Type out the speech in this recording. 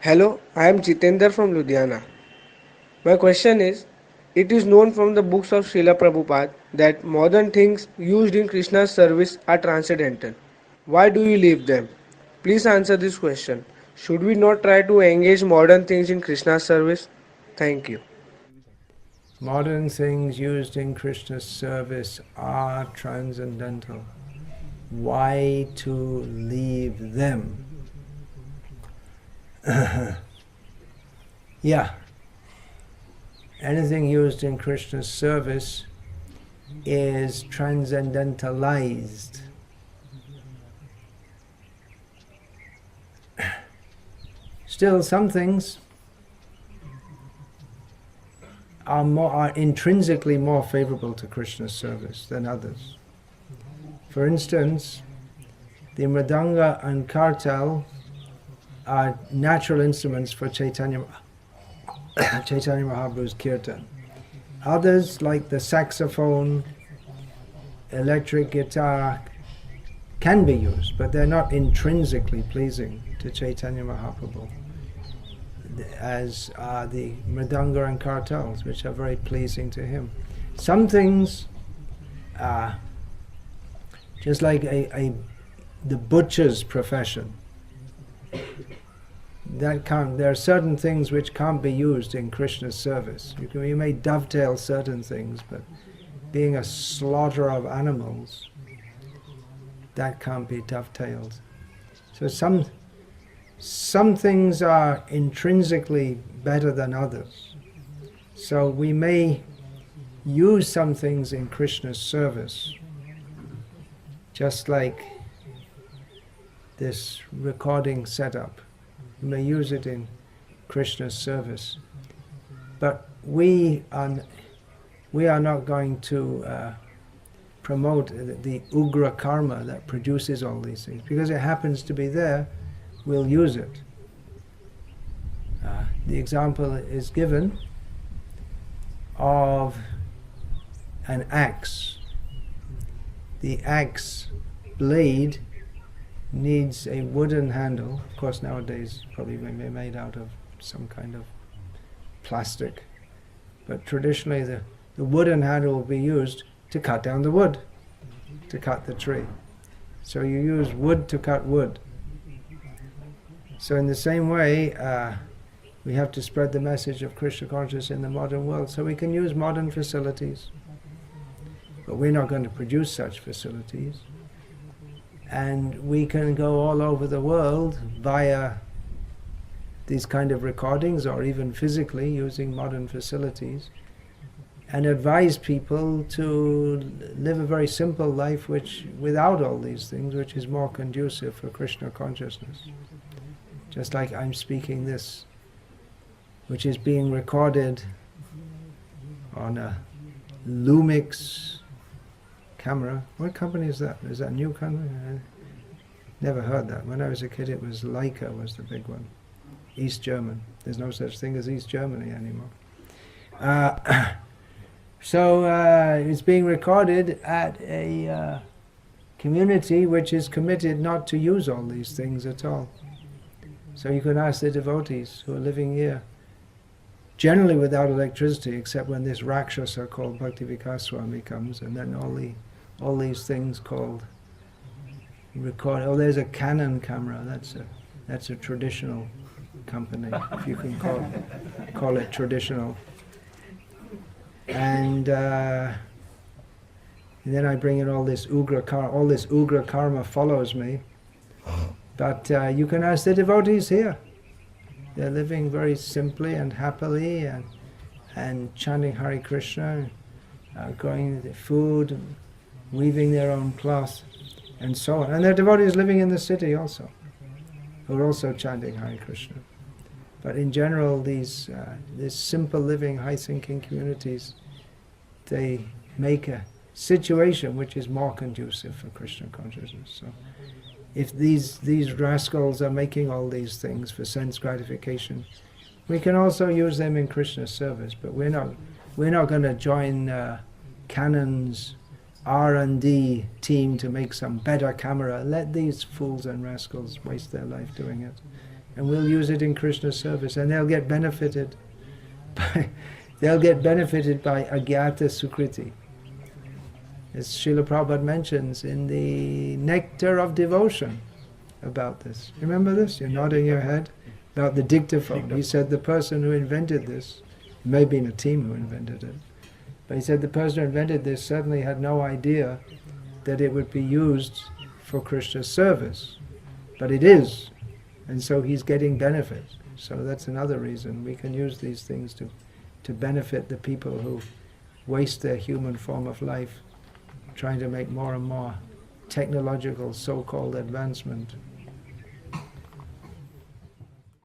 Hello, I am Jitender from Ludhiana. My question is, it is known from the books of Srila Prabhupada that modern things used in Krishna's service are transcendental. Why do we leave them? Please answer this question. Should we not try to engage modern things in Krishna's service? Thank you. Modern things used in Krishna's service are transcendental. Why to leave them? Yeah. Anything used in Krishna's service is transcendentalized. Still, some things are intrinsically more favorable to Krishna's service than others. For instance, the mridanga and kartal are natural instruments for Chaitanya Mahaprabhu's kirtan. Others, like the saxophone, electric guitar, can be used, but they're not intrinsically pleasing to Chaitanya Mahaprabhu, as are the mridanga and kartals, which are very pleasing to him. Some things, just like the butcher's profession, there are certain things which can't be used in Krishna's service. You may dovetail certain things, but being a slaughterer of animals, that can't be dovetailed. So some things are intrinsically better than others. So we may use some things in Krishna's service, just like this recording setup. You may use it in Krishna's service. But we are not going to promote the ugra karma that produces all these things. Because it happens to be there, we'll use it. The example is given of an axe. The axe blade needs a wooden handle. Of course, nowadays probably may be made out of some kind of plastic. But traditionally, the wooden handle will be used to cut down the wood, to cut the tree. So you use wood to cut wood. So in the same way, we have to spread the message of Krishna consciousness in the modern world. So we can use modern facilities. But we're not going to produce such facilities. And we can go all over the world via these kind of recordings, or even physically using modern facilities, and advise people to live a very simple life without all these things, which is more conducive for Krishna consciousness. Just like I'm speaking this, which is being recorded on a Lumix camera. What company is that? Is that a new company? I never heard that. When I was a kid, it was Leica was the big one. East German. There's no such thing as East Germany anymore. So it's being recorded at a community which is committed not to use all these things at all. So you can ask the devotees who are living here, generally without electricity, except when this Rakshasa called Bhakti Vikasa Swami comes, and then all these things called record. Oh, there's a Canon camera. That's a traditional company, if you can call it traditional. And then I bring in all this ugra karma. All this ugra karma follows me. But you can ask the devotees here. They're living very simply and happily, and chanting Hare Krishna, growing the food, weaving their own cloth, and so on. And there are devotees living in the city also, who are also chanting Hare Krishna. But in general, these simple living, high-thinking communities, they make a situation which is more conducive for Krishna consciousness. So, if these rascals are making all these things for sense gratification, we can also use them in Krishna's service. But we're not going to join Canon's R&D team to make some better camera. Let these fools and rascals waste their life doing it. and we'll use it in Krishna's service, and they'll get benefited by, they'll get benefited by agyata sukriti. As Srila Prabhupada mentions in the Nectar of Devotion about this. Remember this? You're nodding your head about the dictaphone. He said the person who invented this, it may have been a team who invented it, but he said the person who invented this certainly had no idea that it would be used for Krishna's service. But it is, and so he's getting benefit. So that's another reason we can use these things to benefit the people who waste their human form of life trying to make more and more technological so-called advancement